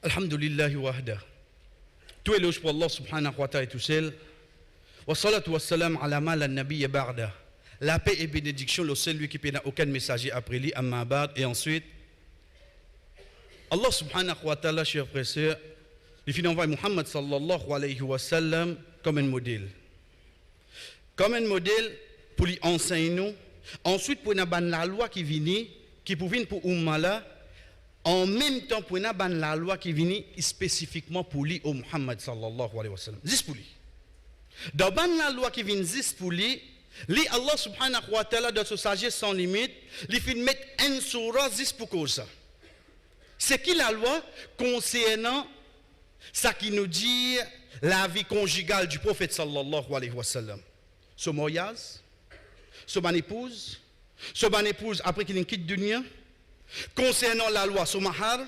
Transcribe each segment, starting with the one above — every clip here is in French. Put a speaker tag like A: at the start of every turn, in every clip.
A: Alhamdulillahi wahda. Tout éloge pour Allah subhanahu wa ta'ala tout seul. Wa salatu wa salam ala ma la nabiyya ba'da. La paix et bénédiction, le seul lui qui n'a aucun messager après lui, amma ba'd. Et ensuite, Allah subhanahu wa ta'ala, chers frères et sœurs, il finit envoyer Muhammad sallallahu alayhi wa sallam comme un modèle. Comme un modèle pour lui enseigner nous. Ensuite, pour nous ban la loi qui vient, qui pour venir pour Umma là, en même temps pour nous ban la loi qui vient spécifiquement pour lui au Muhammad sallallahu alayhi wa sallam. Juste pour lui. Dans ban la loi qui vient juste pour lui, Allah subhanahu wa ta'ala dans sa sagesse sans limite, il fait mettre un surah juste pour cause ça. C'est qui la loi concernant ça qui nous dit la vie conjugale du prophète sallallahu alayhi wa sallam. Ce mariage, ce ban épouse après qu'il quitte dunya, concernant la loi sur mahar,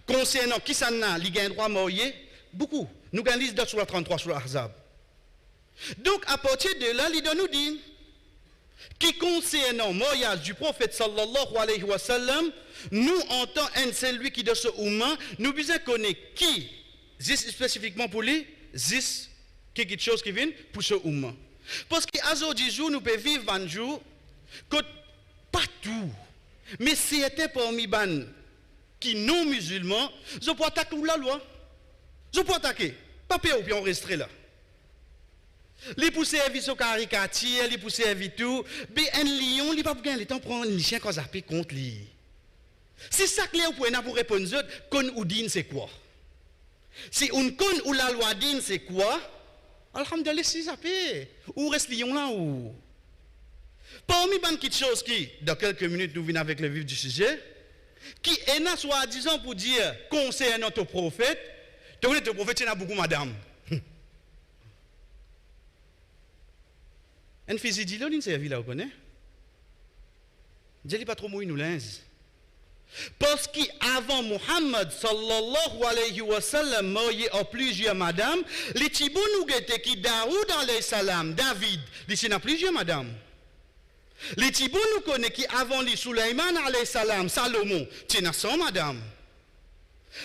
A: concernant qui s'en a, il a un droit marié, beaucoup. Nous avons une liste sur la 33 sur l'Ahzab. Donc à partir de là, il nous dit qui concernant le mariage du prophète sallallahu alayhi wa sallam, nous en tant que celui qui de ce oumma, nous besoin connaître qui, spécifiquement pour lui, quelque chose qui vient pour ce oumma. Parce qu'à ce jour, nous pouvons vivre 20 jours, pas tout, mais c'était parmi les qui non musulmans, je peux attaquer la loi. Je peux attaquer. Pas peur ou bien on resterait là. Les pousser à vivre sur caricature, les pousser à vivre tout, mais un lion, il ne peut pas gagner le temps pour prendre un chien quand ça paie contre lui. C'est ça que vous pouvez pour répondre aux autres, qu'on ou din c'est quoi? Si on connaît ou la loi din c'est quoi? Alhamdulillah, si ça paie. Ou reste lion là ou. Parmi les petites choses qui, dans quelques minutes, nous venons avec le vif du sujet, qui est là, soi-disant, pour dire, concernant ton prophète, ton prophète, il y en a beaucoup, madame. Un fils dit, là, il s'est vu là, vous connaissez? Je ne dis pas trop mouille, nous, l'ins. Parce qu'avant Muhammad sallallahu alayhi wa sallam, marié en plusieurs madame, les tibous nous guettaient qui Daoud alayhi salam, David, il y en a plusieurs madame. Les tibous nous connaissent qui avant les Sulaiman alayhi salam, Salomon, il y en a 100 madame.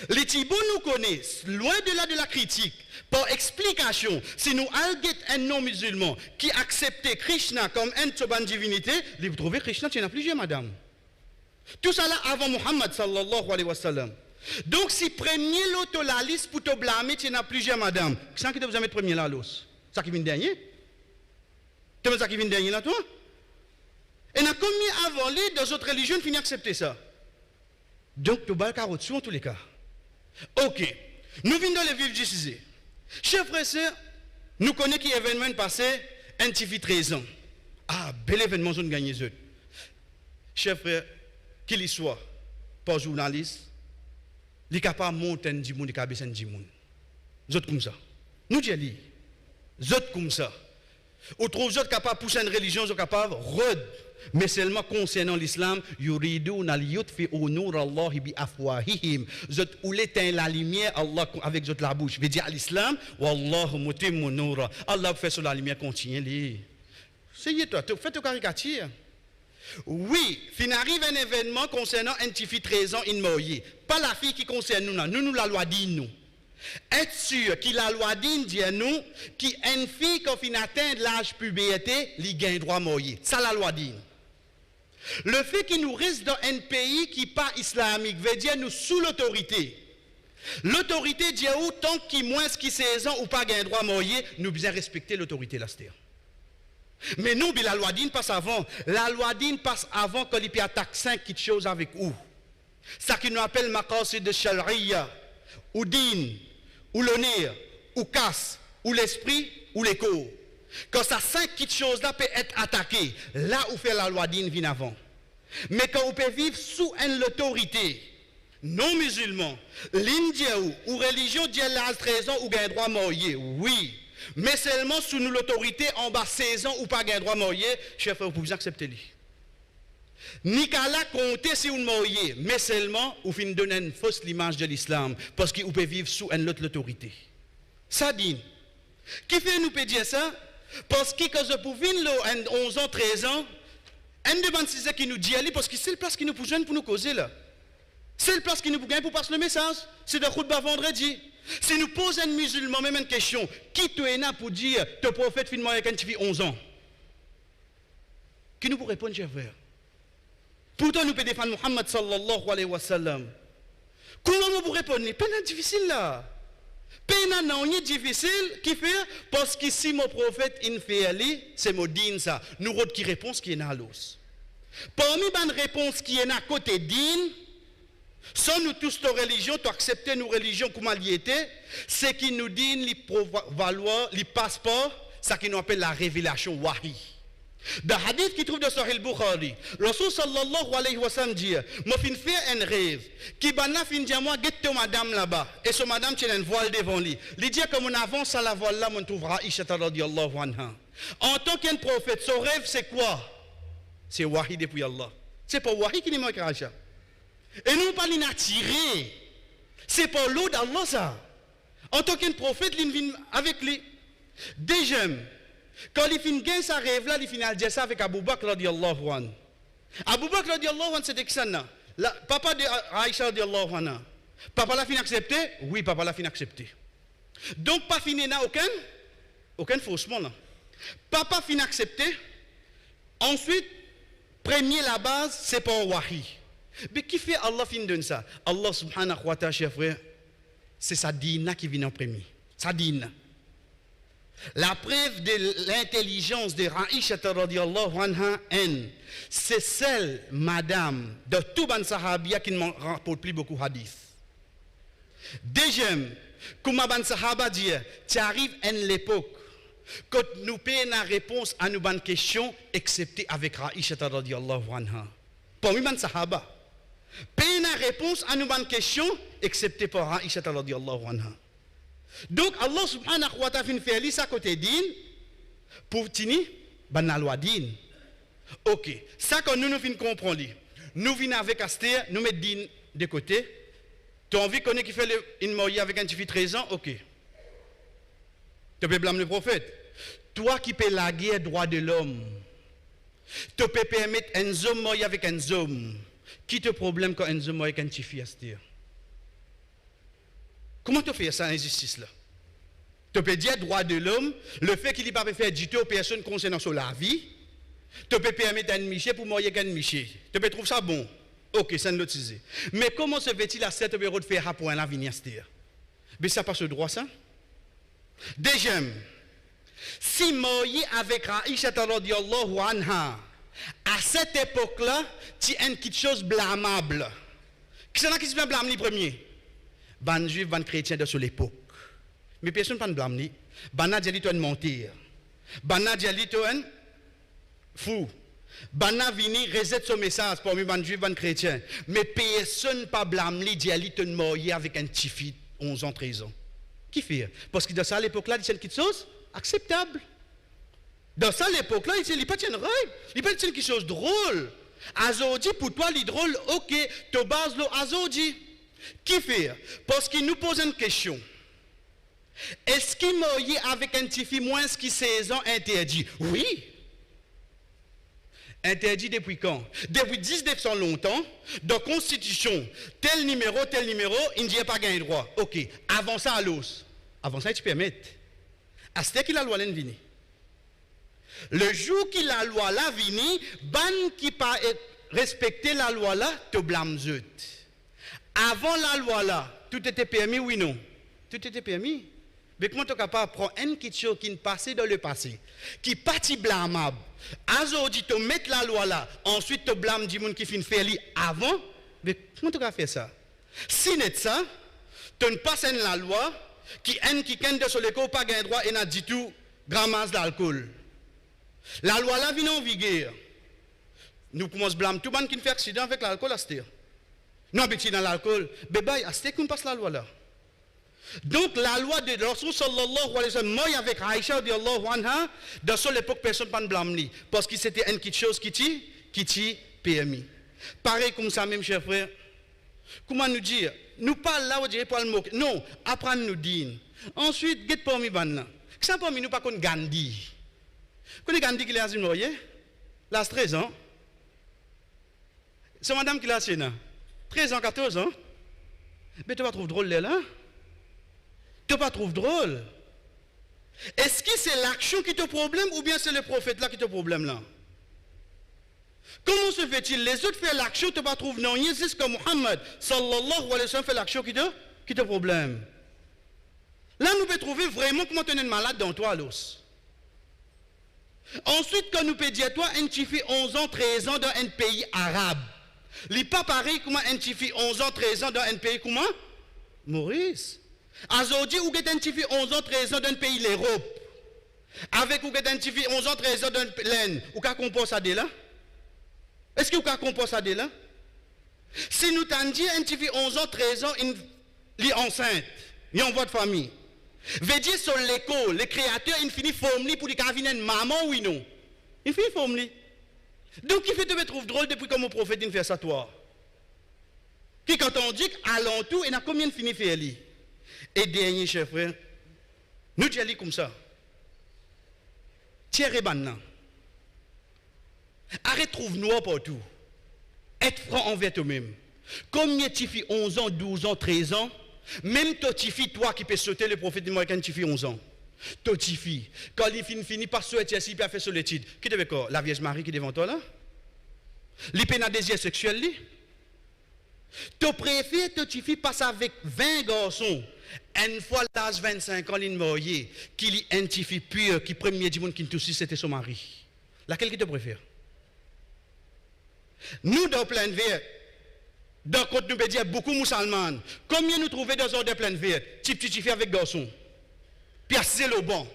A: Les tibous nous connaissent, loin de là de la critique, par explication, si nous alguet un non-musulman qui acceptait Krishna comme une de ses divinités, vous trouvez Krishna, il y en a plusieurs madame. Tout ça là avant Muhammad sallallahu alayhi wa sallam. Donc si premier l'auto la liste pour te blâmer, il y en a plusieurs madame. Qui c'est qui vous mettre premier là l'os? Ça qui vient dernier? Tu veux ça qui vient dernier là toi? Et n'a combien avant lui dans d'autres religions finissent accepter ça? Donc tu vas carotte en tous les cas. Ok. Nous venons dans le vif du sujet. Chers frères et sœurs, nous connaissons qui événement passé, un petit fait 13 ans. Ah, bel événement, nous gagnons les autres. Chers frères, qu'il y soit, par journaliste, il est capable de monter un dimoun, il est capable de baisser un dimoun. Nous autres comme ça. Nous disons, nous autres comme ça. Ou trouve nous autres capables de pousser une religion, nous sommes capables de rod. Mais seulement concernant l'islam, yuridun al-yutfi'u nur Allah bi afwahihim. Zot ou l'éteint la lumière Allah avec zot la bouche. Veut dire à l'islam, wallahu mutimmu nura. Allah fait sur la lumière continue. C'est toi, fais ta caricature. Oui, fin arrive un événement concernant un petit fille 13 ans in moye. Pas la fille qui concerne nous, nous la loi dit nous. Être sûr que la loi dit nous, qu'une fille qui fin atteint l'âge puberté, lui gagne droit moye. Ça la loi dit. Le fait qu'il nous reste dans un pays qui n'est pas islamique veut dire nous sous l'autorité. L'autorité dit tant qu'il moins qui 16 ans ou pas gagne droit moye, nous devons respecter l'autorité là. Mais nous, la loi din passe avant. La loi din passe avant que l'IP attaque 5 petites choses avec où. Ça qui nous appelle maqasid de shal'iyya, ou din, ou l'honneur, ou casse, ou l'esprit, ou l'écho. Quand ça 5 petites choses là peut être attaquées, là où fait la loi din vient avant. Mais quand on peut vivre sous une autorité non musulman, l'Indien ou religion d'Yel 13 ans ou gain droit marié, oui. Mais seulement sous nous l'autorité en bas 16 ans ou pas gain droit marié, chef, vous pouvez accepter lui. Nicolas compter si vous mariez, mais seulement vous finissez donner une fausse image de l'islam parce que vous pouvez vivre sous une autre autorité. Ça dit. Qui fait nous peut dire ça? Parce que quand je pouvais 11 ans, 13 ans, un de 26 ans qui nous dit aller parce que c'est le place qui nous pousse pour nous causer là. C'est le place qui nous gagne pour passer le message. C'est de khutba vendredi. Si nous posons un musulman même une question, qui te est là pour dire que le prophète finalement avec un petit 11 ans? Qui nous pour répondre, cher frère? Pourtant, nous pouvons défendre Muhammad sallallahu alayhi wa sallam. Comment nous pour répondre? C'est difficile là. C'est difficile qui fait parce que si mon prophète il fait aller, c'est mon din ça. Nous autres qui répondent ce qui est dans l'os. Parmi les réponses qui est à côté din, sans nous tous nos religions, tu accepter nos religions comme elles étaient, c'est qui nous dit les valoir, les passeports, ça qui nous appelle la révélation wahi. Dans le hadith qui trouve de Sahih Bukhari, Rasul sallallahu alayhi wa sallam dit, moi fin faire un rêve, qui banna fin dire moi guette madame là-bas, et ce madame tient une voile devant lui. Il dit que mon avance à la voile là, mon trouvera Aisha radhiyallahu anha. En tant qu'un prophète, son rêve c'est quoi? C'est wahi depuis Allah. C'est pas wahi qui nous manque Aisha. Et nous pas l'inattirer. C'est pas l'eau d'Allah ça. En tant qu'un prophète, il vient avec lui. Déjà, quand il finit gagner sa rêve là, il finit à dire ça avec Abu Bakr radiyallahu anhu. Abu Bakr radiyallahu anhu c'était qui ça? Papa de Aïcha radiyallahu anha. Papa l'a fini accepté? Oui, papa l'a fini accepté. Donc pas fini là aucun faussement là. Papa fini accepté. Ensuite, premier la base, c'est pas un wahi. Mais qui fait Allah fin donne ça? Allah subhanahu wa ta'ala, chers frères, c'est sa dîna qui vient en premier. Sa dîna. La preuve de l'intelligence de Aïcha radhiyallahu anha, c'est celle, madame, de tout ban sahabia qui ne rapporte plus beaucoup hadith. Deuxième, comme ban sahaba dit, tu arrives à l'époque que nous payons la réponse à nos bonnes questions, excepté avec Aïcha radhiyallahu anha. Parmi ban sahaba. Payer la réponse à nos bonnes questions, excepté par Aïcha radhiyallahu anha. Donc Allah subhanahu wa ta'ala fait lire ça côté din pour tenir ban la loi din. OK, ça quand nous fin comprendre, nous venons avec Astér, nous mettons din de côté. Tu as envie qu'on ait qui fait une mariée avec un petit 13 ans, OK. Tu peux blâmer le prophète. Toi qui peux la guerre droit de l'homme. Tu peux permettre un homme marié avec un homme. Qui te problème quand un homme avec un petit fille Astér? Comment tu fais ça, injustice là? Tu peux dire droit de l'homme, le fait qu'il n'y pas faire du tout aux personnes concernant sur la vie. Tu peux permettre un Miché pour marier avec un Miché. Tu peux trouver ça bon. OK, ça ne l'utilise. Mais comment se fait-il à cette période de faire pour un avenir Astér? Mais ça passe le droit ça? Deuxième, si marié avec Aïcha radhiyallahu anha, à cette époque-là, tu as quelque chose blâmable. Qui c'est là qui se fait blâmer le premier? Ban juif, ban chrétien de sur l'époque. Mais personne ne peut blâmer. Ban dit tu es mentir. Ban dit tu es fou. Ban vini reset ce message pour ban juif, ban chrétien. Mais personne ne peut blâmer dit tu es marié avec un petit fille 11 ans, 13 ans. Qui fait? Parce que dans ça à l'époque-là, il y a quelque chose acceptable. Dans ça, à l'époque-là, il n'y a pas de règle. Il n'y a pas de quelque chose de drôle. Azodi, pour toi, il est drôle, ok. Tu bases le Azodi. Qui fait? Parce qu'il nous pose une question. Est-ce qu'il marié avec un petit fille moins que 16 ans interdit? Oui. Interdit depuis quand? Depuis 1900 longtemps, dans la Constitution, tel numéro, il n'y a pas gagné droit. Ok. Avant ça, à l'os. Avant ça, tu permets. À ce qu'il a la loi vini. Le jour qu'il a la loi là vini, ban qui pas respecter la loi là, te blâme zut. Avant la loi là, tout était permis, oui non? Tout était permis. Mais comment tu es capable de prendre une question qui ne passait dans le passé, qui est parti blâmable, aujourd'hui tu mets la loi là, ensuite tu blâmes du monde qui finit faire avant? Mais comment tu as fait ça? Si n'est ça, tu ne passes la loi qui de sur l'école pas gain droit et n'a dit tout grammage d'alcool. La loi là vient en vigueur. Nous pouvons se blâmer tout le monde qui fait accident avec l'alcool à ce non, mais dans l'alcool, bébé, à ce qu'on passe la loi là. Donc la loi de Rasul sallallahu alayhi wa sallam, moi avec Aïcha radhiyallahu anha, dans son époque, personne ne peut blâmer parce que c'était une petite chose qui t'y permis. Pareil comme ça même, chers frères. Comment nous dire? Nous parlons là, on dirait pas le mot. Non, apprendre nous dire. Ensuite, get parmi banna. Que ça parmi nous pas qu'on Gandhi. Connais Gandhi qui l'a assimilé? Là, 13 ans. C'est madame qui l'a assimilé. 13 ans, 14 ans. Mais tu ne pas trouver drôle là? Tu ne pas trouver drôle? Est-ce que c'est l'action qui te problème ou bien c'est le prophète là qui te problème là? Comment se fait-il? Les autres font l'action, tu ne pas trouver non, c'est ce que Muhammad sallallahu alayhi wa sallam fait l'action qui te problème. Là, nous pouvons trouver vraiment comment tu es malade dans toi, l'os. Ensuite, quand nous pouvons dire, toi, un petit 11 ans, 13 ans dans un pays arabe. Il n'est pas pareil comment un petit 11 ans, 13 ans dans un pays comment? Maurice. Aujourd'hui, vous avez un petit 11 ans, 13 ans dans un pays l'Europe. Avec vous avez un petit 11 ans, 13 ans dans l'Inde. Vous pouvez composer ça de là? Est-ce que vous pouvez composer ça de là? Si nous t'en dit un petit 11 ans, 13 ans, il est enceinte, il est en voie de famille. Veut dire sur l'école, les créateurs, ils finissent formés pour les carviner une maman, oui non. Ils finissent formés. Donc, il fait te trouver drôle depuis que mon prophète il fait ça toi. Qui quand on dit qu'à l'entour, il y a combien de finis faire lui? Et dernier, chers frères, nous disons comme ça. Thierry Bannan. Arrête trouve noir partout. Être franc envers toi-même. Combien tu fais 11 ans, 12 ans, 13 ans? Même Totifi, toi qui peux sauter le prophète de moi quand tu fais 11 ans. Totifi, quand il finit par souhaiter, il peut faire sur l'étude. Qui devait quoi? La Vierge Marie qui est devant toi là? Il peut avoir désir sexuel là? Tu préfères Totifi passer avec 20 garçons. Une fois l'âge 25 ans, il est marié, qu'il est un petit fille pur, qui premier du monde qui touche, c'était son mari. Laquelle qui te préfère? Nous, dans plein verre, dans côté nous peut dire beaucoup de musulmans. Combien nous trouvons dans ordre plein verre, petit fille avec garçon, puis c'est le bon.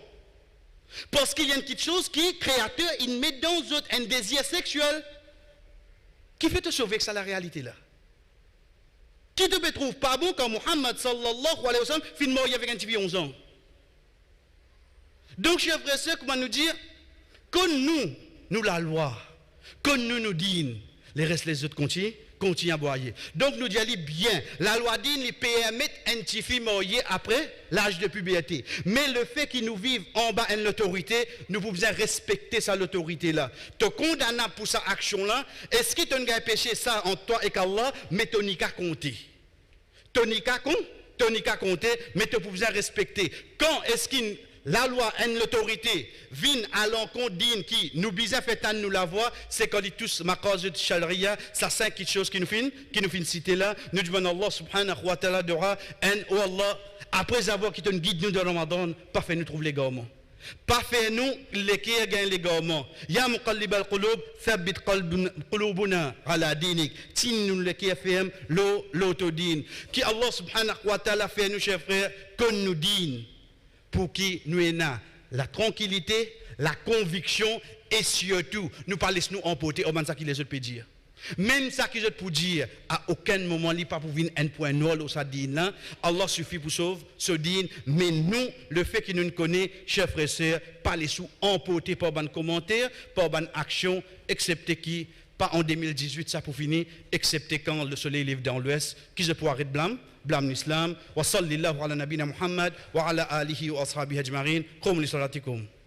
A: Parce qu'il y a une petite chose qui, créateur, il met dans autres un désir sexuel qui fait te sauver que ça la réalité là. Qui te trouve pas bon quand Muhammad sallallahu alayhi wa sallam finit mort avec un petit 11 ans. Donc, chers frères et sœurs, comment nous dire, quand nous la loi, quand nous disons, les autres continuent à boyer. Donc, nous disons bien, la loi dit, il permet un petit fille marié après l'âge de puberté. Mais le fait qu'il nous vive en bas de l'autorité, nous pouvons respecter ça, l'autorité là. Te condamner pour sa action là, est-ce que tu as péché ça entre toi et qu'Allah, mais tu n'as qu'à compter. Tu n'as qu'à compter, mais tu pouvons respecter. Quand est-ce qu'il la loi et l'autorité viennent à l'encontre d'une qui nous bise fait nous la voix, c'est quand ils tous ma cause de charia, ça c'est quelque chose qui nous finit citer là, nous demandons Allah subhanahu wa ta'ala dora, oh Allah, après avoir quitté une guide nous de Ramadan, pas fait nous trouver les garments. Pas fait nous les qui gagnent les garments. Ya muqallib al-qulub, thabbit qulubuna ala dinik. Si nous les qui fait l'autodine. Qui Allah subhanahu wa ta'ala fait nous, chers frères, qu'on nous dîne. Pour qui nous ayons la tranquillité, la conviction et surtout, nous parlons nous emporter, au moins ça qui les autres peuvent dire. Même ça qui les autres peuvent dire, à aucun moment, il n'y a pas pour venir un point noir au sadine là. Allah suffit pour sauver ce dîne, mais nous, le fait qu'il nous connaît, chers frères et sœurs, pas les sous emporter par ban commentaire, par ban action, excepté qui, pas en 2018, ça pour finir, excepté quand le soleil lève dans l'ouest, qui se pourrait être blâme l'islam. Wa sallallahu ala nabina Muhammad wa ala alihi wa ashabihi ajma'in. Qum li salatikum.